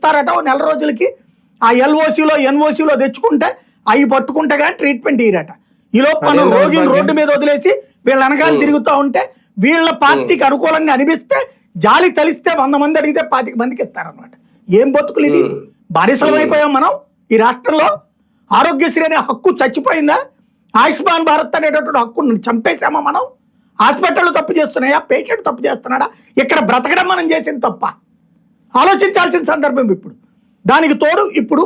ఇస్తారట నెల రోజులకి. ఆ ఎల్ఓసిలో ఎన్ఓసిలో తెచ్చుకుంటే అవి పట్టుకుంటే కానీ ట్రీట్మెంట్ ఇయ్యరట. ఈలోపు మనం రోగిని రోడ్డు మీద వదిలేసి వీళ్ళ వెనకాల తిరుగుతూ ఉంటే వీళ్ళ పార్టీకి అనుకూలంగా అనిపిస్తే జాలి తలిస్తే 100 మంది అడిగితే 25 మందికి ఇస్తారనమాట. ఏం బతుకులు ఇది? బానిసలమైపోయాం మనం ఈ రాష్ట్రంలో. ఆరోగ్యశ్రీ అనే హక్కు చచ్చిపోయిందా? ఆయుష్మాన్ భారత్ అనేటటువంటి హక్కును చంపేశామా మనం? హాస్పిటల్ తప్పు చేస్తున్నాయా? పేషెంట్ తప్పు చేస్తున్నాడా? ఇక్కడ బ్రతకడం మనం చేసిన తప్ప ఆలోచించాల్సిన సందర్భం ఇప్పుడు. దానికి తోడు ఇప్పుడు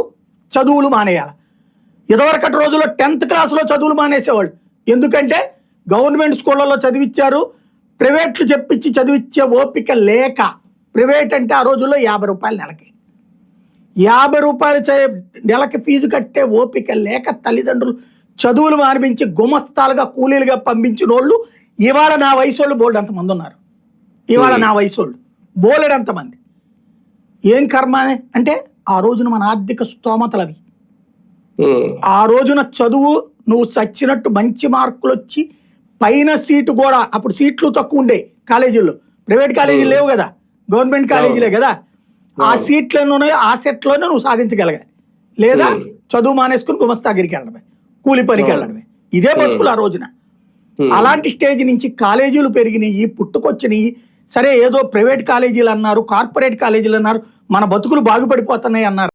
చదువులు మానేయాలి. ఇదివరకటి రోజుల్లో 10th క్లాస్లో చదువులు మానేసేవాళ్ళు. ఎందుకంటే గవర్నమెంట్ స్కూళ్ళలో చదివించారు, ప్రైవేట్లు చెప్పించి చదివించే ఓపిక లేక. ప్రైవేట్ అంటే ఆ రోజుల్లో 50 రూపాయలు నెలకి, 50 రూపాయలు నెలకి ఫీజు కట్టే ఓపిక లేక తల్లిదండ్రులు చదువులు మానిపించి గుమస్తాలుగా కూలీలుగా పంపించిన వాళ్ళు ఇవాళ నా వయసోళ్ళు బోల్డ్ అంతమంది ఉన్నారు. ఇవాళ నా వయసోళ్ళు బోలెడంతమంది. ఏం కర్మ అంటే ఆ రోజున మన ఆర్థిక స్తోమతలు అవి. ఆ రోజున చదువు నువ్వు చచ్చినట్టు మంచి మార్కులు వచ్చి పైన సీటు కూడా, అప్పుడు సీట్లు తక్కువ ఉండే కాలేజీల్లో, ప్రైవేట్ కాలేజీలు లేవు కదా, గవర్నమెంట్ కాలేజీలే కదా. ఆ సీట్లలోనే ఆ సెట్లోనే నువ్వు సాధించగలగాలి. లేదా చదువు మానేసుకుని గుమస్తాగిరికి వెళ్ళడమే, కూలి పనికి వెళ్ళడమే. ఇదే బతుకులు ఆ రోజున. అలాంటి స్టేజ్ నుంచి కాలేజీలు పెరిగినాయి, పుట్టుకొచ్చినాయి. సరే ఏదో ప్రైవేట్ కాలేజీలు అన్నారు, కార్పొరేట్ కాలేజీలు అన్నారు, మన బతుకులు బాగుపడిపోతున్నాయి అన్నారు.